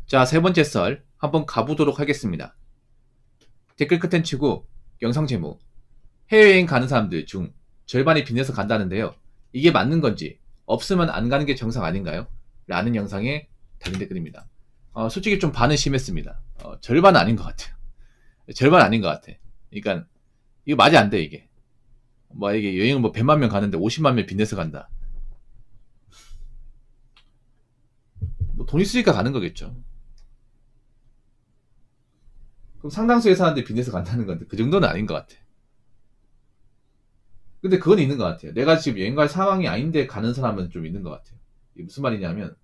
자, 세 번째 썰 한번 가보도록 하겠습니다. 댓글 컨텐츠고 영상 제목 해외여행 가는 사람들 중 절반이 빚내서 간다는데요. 이게 맞는 건지 없으면 안 가는 게 정상 아닌가요? 라는 영상에 달린 댓글입니다. 솔직히 좀 반은 심했습니다. 절반은 아닌 것 같아요. 절반 아닌 것 같아. 그러니까 이거 말이 안 돼 이게. 뭐 이게 여행을 뭐 100만 명 가는데 50만 명 빚내서 간다. 뭐 돈 있으니까 가는 거겠죠. 그럼 상당수의 사람들이 빚내서 간다는 건데 그 정도는 아닌 것 같아. 근데 그건 있는 것 같아요. 내가 지금 여행 갈 상황이 아닌데 가는 사람은 좀 있는 것 같아요. 이게 무슨 말이냐면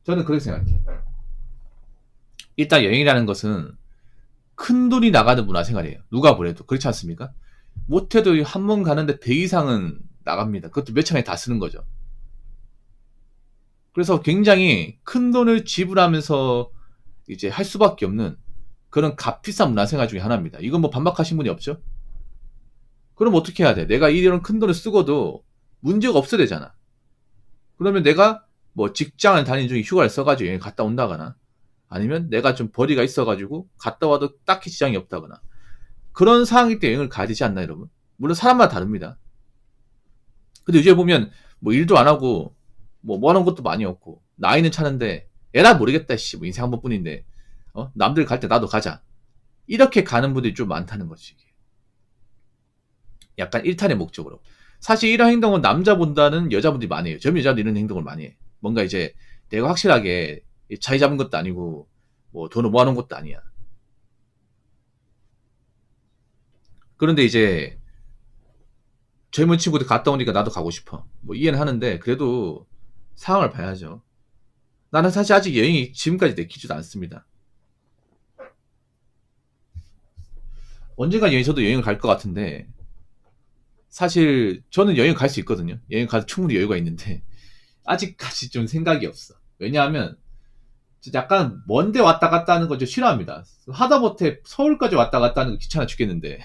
저는 그렇게 생각해요. 일단 여행이라는 것은 큰 돈이 나가는 문화생활이에요. 누가 뭐래도 그렇지 않습니까? 못해도 한 번 가는데 100 이상은 나갑니다. 그것도 몇 천에 다 쓰는 거죠. 그래서 굉장히 큰 돈을 지불하면서 이제 할 수밖에 없는 그런 값비싼 문화생활 중에 하나입니다. 이건 뭐 반박하신 분이 없죠? 그럼 어떻게 해야 돼? 내가 이런 큰 돈을 쓰고도 문제가 없어야 되잖아. 그러면 내가 뭐 직장을 다니는 중에 휴가를 써가지고 여행 갔다 온다거나 아니면 내가 좀 벌이가 있어가지고 갔다 와도 딱히 지장이 없다거나 그런 상황일 때 여행을 가야 되지 않나 여러분? 물론 사람마다 다릅니다. 근데 요즘에 보면 뭐 일도 안 하고 뭐 하는 것도 많이 없고 나이는 차는데 에라 모르겠다 씨 뭐 인생 한 번뿐인데 남들 갈 때 나도 가자 이렇게 가는 분들이 좀 많다는 거지. 약간 일탈의 목적으로. 사실 이런 행동은 남자보다는 여자분들이 많이 해요. 젊은 여자도 이런 행동을 많이 해. 뭔가 이제 내가 확실하게 자리 잡은 것도 아니고 뭐 돈을 모아놓은 것도 아니야. 그런데 이제 젊은 친구들 갔다 오니까 나도 가고 싶어. 뭐 이해는 하는데 그래도 상황을 봐야죠. 나는 사실 아직 여행이 지금까지 내키지도 않습니다. 언젠가 저도 여행을 갈 것 같은데 사실 저는 여행 갈 수 있거든요. 여행 가서 충분히 여유가 있는데 아직까지 좀 생각이 없어. 왜냐하면 약간 먼데 왔다 갔다 하는 거 좀 싫어합니다. 하다못해 서울까지 왔다 갔다 하는 거 귀찮아 죽겠는데.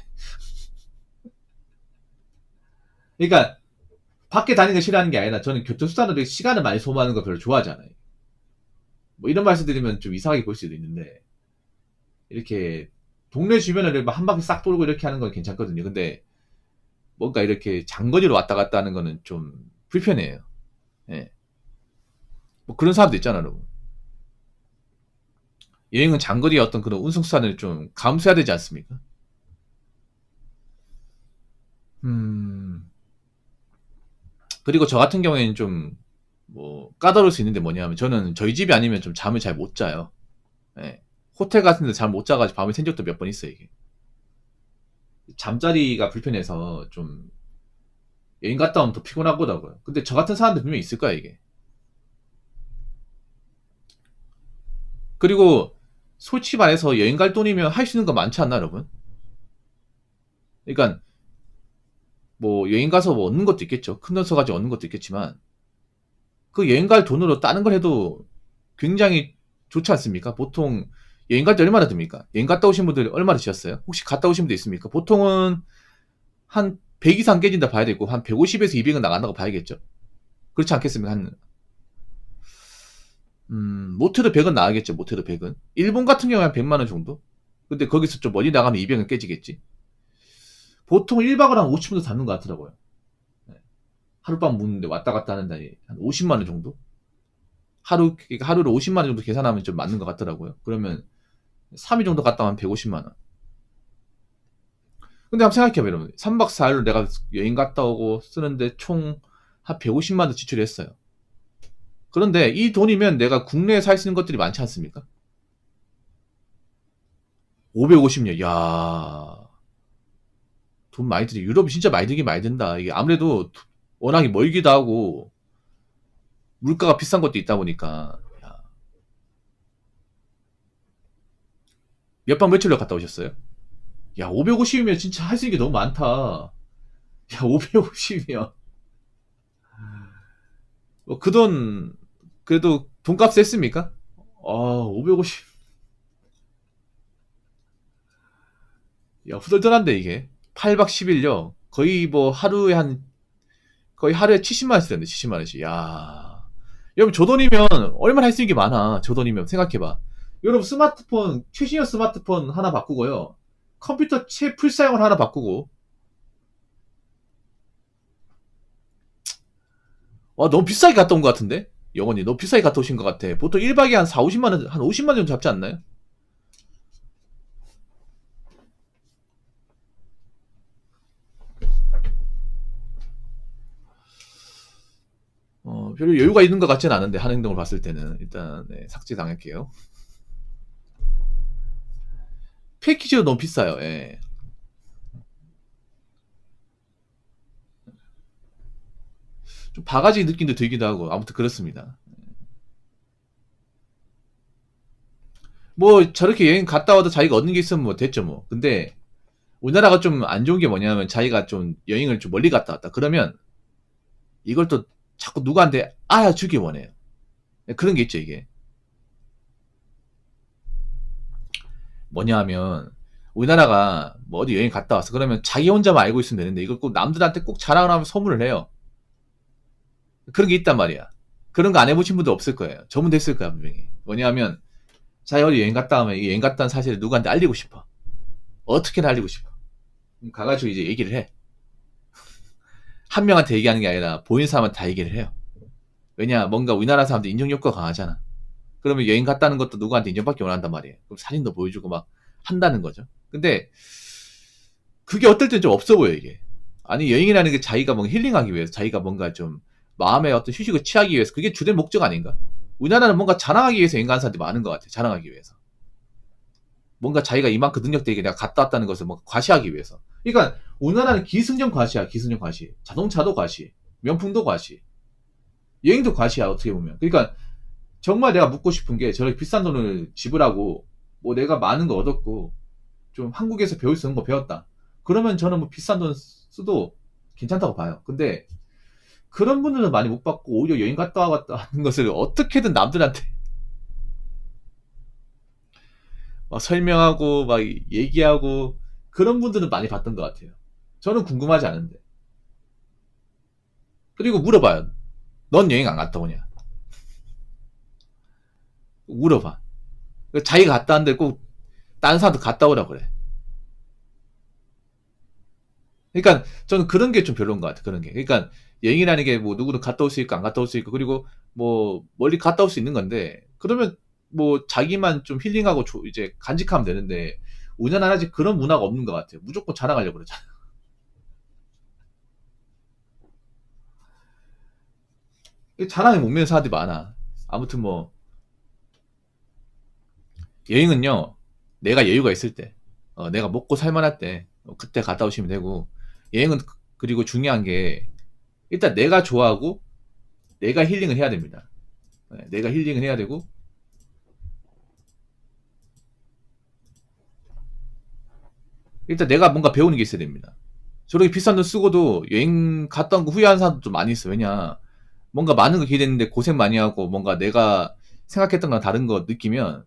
그러니까 밖에 다니는 거 싫어하는 게 아니라 저는 교통수단으로 시간을 많이 소모하는 거 별로 좋아하지 않아요. 뭐 이런 말씀 드리면 좀 이상하게 볼 수도 있는데 이렇게 동네 주변을 한 바퀴 싹 돌고 이렇게 하는 건 괜찮거든요. 근데 뭔가 이렇게 장거리로 왔다 갔다 하는 거는 좀 불편해요. 예. 뭐 그런 사람도 있잖아, 여러분. 여행은 장거리의 어떤 그런 운송수단을 좀 감수해야 되지 않습니까? 음, 그리고 저 같은 경우에는 좀, 뭐, 까다로울 수 있는데 뭐냐면, 저는 저희 집이 아니면 좀 잠을 잘 못 자요. 예. 호텔 같은 데 잠 못 자가지고 밤에 샌 적도 몇 번 있어요, 이게. 잠자리가 불편해서 좀, 여행 갔다 오면 더 피곤하더라고요. 근데 저 같은 사람들 분명히 있을 거야, 이게. 그리고, 솔직히 말해서 여행 갈 돈이면 할 수 있는 거 많지 않나, 여러분? 그러니까, 뭐, 여행 가서 뭐 얻는 것도 있겠죠. 큰 돈 써가지고 얻는 것도 있겠지만, 그 여행 갈 돈으로 다른 걸 해도 굉장히 좋지 않습니까? 보통 여행 갈 때 얼마나 듭니까? 여행 갔다 오신 분들 얼마나 드셨어요? 혹시 갔다 오신 분들 있습니까? 보통은 한 100 이상 깨진다 봐야 되고 한 150에서 200은 나간다고 봐야겠죠. 그렇지 않겠습니까? 못해도 100은 나가겠죠. 못해도 100은. 일본 같은 경우에 한 100만 원 정도? 근데 거기서 좀 멀리 나가면 200은 깨지겠지. 보통 1박을 한 50분 도 잡는 것 같더라고요. 네. 하룻밤 묵는데 왔다 갔다 하는데 한 50만 원 정도? 그러니까 하루를 50만 원 정도 계산하면 좀 맞는 것 같더라고요. 그러면 3일 정도 갔다 오면 150만 원. 근데 한번 생각해봐요, 여러분. 3박 4일로 내가 여행 갔다 오고 쓰는데 총 한 150만 원 지출했어요. 그런데 이 돈이면 내가 국내에 살 수 있는 것들이 많지 않습니까? 550년, 야, 돈 많이 들이. 유럽이 진짜 많이 들긴 많이 든다. 이게 아무래도 워낙에 멀기도 하고 물가가 비싼 것도 있다 보니까. 몇 박 며칠로 갔다 오셨어요? 야, 550이면 진짜 할 수 있는 게 너무 많다. 야, 550이면. 그 돈, 그래도 돈값 셌습니까? 550. 야, 후덜덜한데, 이게. 8박 10일요. 거의 하루에 70만원씩 되는데, 70만원씩. 야. 여러분, 저 돈이면, 얼마나 할 수 있는 게 많아. 저 돈이면. 생각해봐. 여러분 스마트폰, 최신형 스마트폰 하나 바꾸고요. 컴퓨터 풀사용을 하나 바꾸고. 와, 너무 비싸게 갔다 온 것 같은데? 영원히 너무 비싸게 갔다 오신 것 같아. 보통 1박에 한 4, 50만원, 한 50만원 정도 잡지 않나요? 별로 여유가 있는 것 같지는 않은데, 하는 행동을 봤을 때는. 일단, 네, 삭제 당할게요. 패키지도 너무 비싸요, 예. 좀 바가지 느낌도 들기도 하고, 아무튼 그렇습니다. 뭐, 저렇게 여행 갔다 와도 자기가 얻는 게 있으면 뭐 됐죠, 뭐. 근데, 우리나라가 좀 안 좋은 게 뭐냐면, 자기가 좀 여행을 좀 멀리 갔다 왔다. 그러면, 이걸 또 자꾸 누구한테 알아주기 원해요. 그런 게 있죠, 이게. 뭐냐 하면, 우리나라가 뭐 어디 여행 갔다 왔어. 그러면 자기 혼자만 알고 있으면 되는데, 이걸 꼭 남들한테 꼭 자랑을 하면 소문을 해요. 그런 게 있단 말이야. 그런 거 안 해보신 분도 없을 거예요. 저분도 했을 거야, 분명히. 뭐냐 하면, 자기 어디 여행 갔다 오면, 이 여행 갔다 온 사실을 누구한테 알리고 싶어. 어떻게든 알리고 싶어. 그럼 가가지고 이제 얘기를 해. 한 명한테 얘기하는 게 아니라, 보이는 사람한테 다 얘기를 해요. 왜냐, 뭔가 우리나라 사람들 인정 욕구가 강하잖아. 그러면 여행 갔다는 것도 누구한테 인정받기 원한단 말이에요. 그럼 사진도 보여주고 막 한다는 거죠. 근데 그게 어떨 땐 좀 없어 보여, 이게. 아니, 여행이라는 게 자기가 뭔가 힐링하기 위해서, 자기가 뭔가 좀 마음의 어떤 휴식을 취하기 위해서, 그게 주된 목적 아닌가? 우리나라는 뭔가 자랑하기 위해서 여행 가는 사람들이 많은 것 같아. 자랑하기 위해서. 뭔가 자기가 이만큼 능력되게 내가 갔다 왔다는 것을 뭔가 과시하기 위해서. 그러니까 우리나라는 기승전 과시야, 기승전 과시. 자동차도 과시, 명품도 과시, 여행도 과시야, 어떻게 보면. 그러니까 정말 내가 묻고 싶은 게, 저렇게 비싼 돈을 지불하고 뭐 내가 많은 거 얻었고 좀 한국에서 배울 수 있는 거 배웠다, 그러면 저는 뭐 비싼 돈 써도 괜찮다고 봐요. 근데 그런 분들은 많이 못 받고, 오히려 여행 갔다 왔다 하는 것을 어떻게든 남들한테 막 설명하고 막 얘기하고, 그런 분들은 많이 봤던 것 같아요. 저는 궁금하지 않은데. 그리고 물어봐요. 넌 여행 안 갔다 오냐? 물어봐. 자기가 갔다 왔는데 꼭 다른 사람도 갔다 오라 그래. 그러니까 저는 그런 게 좀 별로인 것 같아. 그런 게. 그러니까 여행이라는 게 뭐 누구도 갔다 올 수 있고 안 갔다 올 수 있고, 그리고 뭐 멀리 갔다 올 수 있는 건데, 그러면 뭐 자기만 좀 힐링하고 이제 간직하면 되는데, 우리나라는 아직 그런 문화가 없는 것 같아요. 무조건 자랑하려고 그러잖아. 자랑에 못 미는 사람들이 많아. 아무튼 뭐 여행은요, 내가 여유가 있을 때, 내가 먹고 살만할 때, 그때 갔다 오시면 되고, 여행은 그리고 중요한 게, 일단 내가 좋아하고 내가 힐링을 해야 됩니다. 네, 내가 힐링을 해야 되고, 일단 내가 뭔가 배우는 게 있어야 됩니다. 저렇게 비싼 돈 쓰고도 여행 갔다 온 거 후회하는 사람도 좀 많이 있어. 왜냐, 뭔가 많은 거 기대했는데 고생 많이 하고, 뭔가 내가 생각했던 거랑 다른 거 느끼면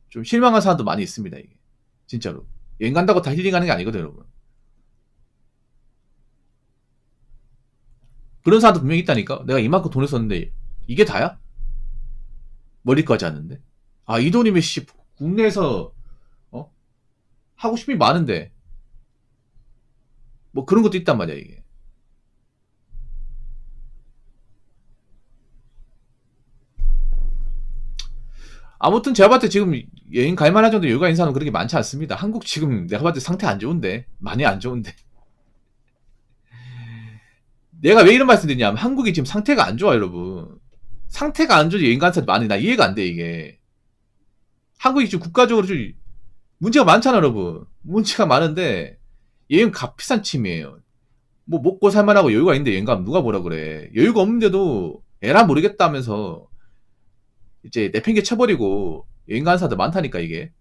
좀 실망한 사람도 많이 있습니다, 이게. 진짜로. 여행 간다고 다 힐링하는 게 아니거든, 여러분. 그런 사람도 분명히 있다니까? 내가 이만큼 돈을 썼는데, 이게 다야? 머리까지 하는데? 아, 이 돈이면, 씨, 국내에서, 어? 하고 싶은 게 많은데, 뭐 그런 것도 있단 말이야, 이게. 아무튼 제가 봤을 때 지금 여행 갈 만한 정도 여유가 있는 사람은 그렇게 많지 않습니다. 한국 지금 내가 봤을 때 상태 안 좋은데. 많이 안 좋은데. 내가 왜 이런 말씀 드리냐면, 한국이 지금 상태가 안 좋아, 여러분. 상태가 안 좋아서 여행 가는 사람이 많이, 나 이해가 안 돼, 이게. 한국이 지금 국가적으로 좀 문제가 많잖아, 여러분. 문제가 많은데, 여행 값비싼 침이에요. 뭐 먹고 살만하고 여유가 있는데 여행 가면 누가 뭐라 그래. 여유가 없는데도 에라 모르겠다면서 이제 내팽개 쳐버리고 여행 가는 사람들 많다니까, 이게.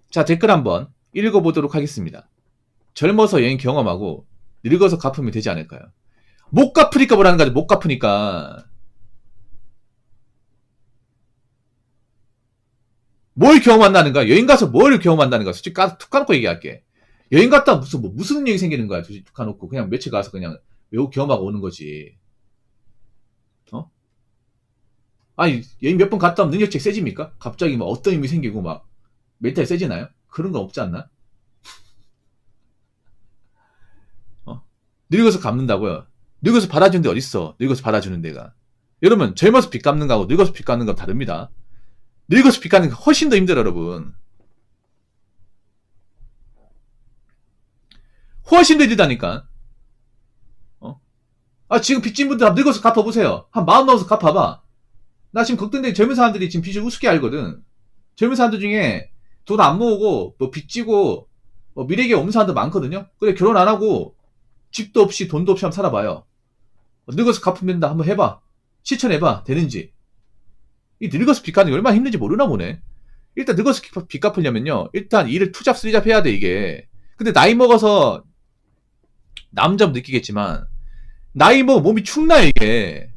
자, 댓글 한번 읽어보도록 하겠습니다. 젊어서 여행 경험하고 늙어서 갚으면 되지 않을까요? 못 갚으니까 뭐라는 거지. 못 갚으니까. 뭘 경험한다는 거야? 여행 가서 뭘 경험한다는 거야? 솔직히 툭 까놓고 얘기할게. 여행 갔다 무슨 능력이 생기는 거야? 솔직히 툭 까놓고. 그냥 며칠 가서 그냥 외국 경험하고 오는 거지. 어? 아니, 여행 몇 번 갔다 오면 능력치 세집니까? 갑자기 막 어떤 힘이 생기고 막 멘탈이 세지나요? 그런 건 없지 않나? 어? 늙어서 갚는다고요? 늙어서 받아주는 데 어딨어? 늙어서 받아주는 데가. 여러분, 젊어서 빚 갚는 거하고 늙어서 빚 갚는 거 다릅니다. 늙어서 빚 갚는 게 훨씬 더 힘들어, 여러분. 훨씬 더 힘들다니까. 어? 아, 지금 빚진 분들 한번 늙어서 갚아보세요. 한 마음 넣어서 갚아봐. 나 지금 걱정돼. 젊은 사람들이 지금 빚을 우습게 알거든. 젊은 사람들 중에 돈 안 모으고 뭐 빚지고 뭐 미래계 없는 사람들 많거든요. 근데 결혼 안 하고 집도 없이 돈도 없이 한번 살아봐요. 늙어서 갚으면 된다. 한번 해봐. 실천해봐. 되는지. 이 늙어서 빚 갚는 게 얼마나 힘든지 모르나 보네. 일단 늙어서 빚 갚으려면요. 일단 일을 투잡 쓰리잡 해야 돼 이게. 근데 나이 먹어서 남자분 느끼겠지만 나이 먹어 몸이 축나 이게.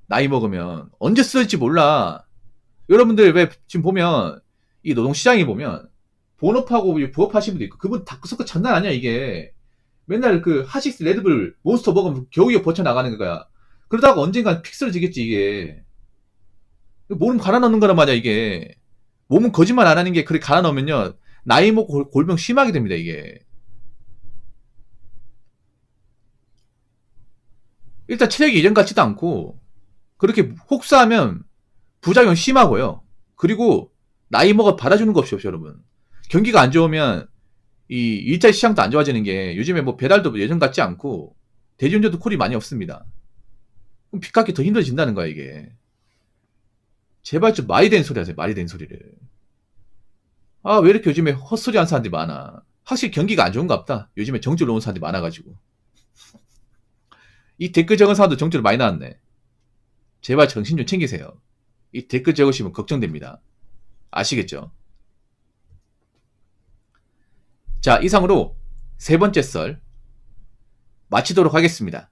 나이 먹으면 언제 쓸지 몰라. 여러분들 왜 지금 보면 이 노동시장에 보면 본업하고 부업 하시는 분도 있고 그분 다크서클 장난 아니야 이게. 맨날 그 하식스 레드불 몬스터 먹으면 겨우겨우 버텨나가는 거야. 그러다가 언젠간 픽 쓰러지겠지 이게. 몸은 갈아 넣는 거란 말이야 이게. 몸은 거짓말 안 하는 게 그렇게 갈아 넣으면요 나이 먹고 골병 심하게 됩니다 이게. 일단 체력이 예전 같지도 않고 그렇게 혹사하면 부작용 심하고요. 그리고 나이 먹어 받아주는 거 없이 여러분. 경기가 안 좋으면 이 일자리 시장도 안 좋아지는 게 요즘에 뭐 배달도 예전 같지 않고 대리운전도 콜이 많이 없습니다. 그럼 빚 갚기 더 힘들어진다는 거야 이게. 제발 좀 말이 되는 소리 하세요. 말이 되는 소리를. 아 왜 이렇게 요즘에 헛소리 하는 사람들이 많아. 확실히 경기가 안 좋은가 보다. 요즘에 정주를 놓은 사람들이 많아가지고. 이 댓글 적은 사람도 정주를 많이 나왔네. 제발 정신 좀 챙기세요. 이 댓글 적으시면 걱정됩니다. 아시겠죠? 자, 이상으로 세 번째 썰 마치도록 하겠습니다.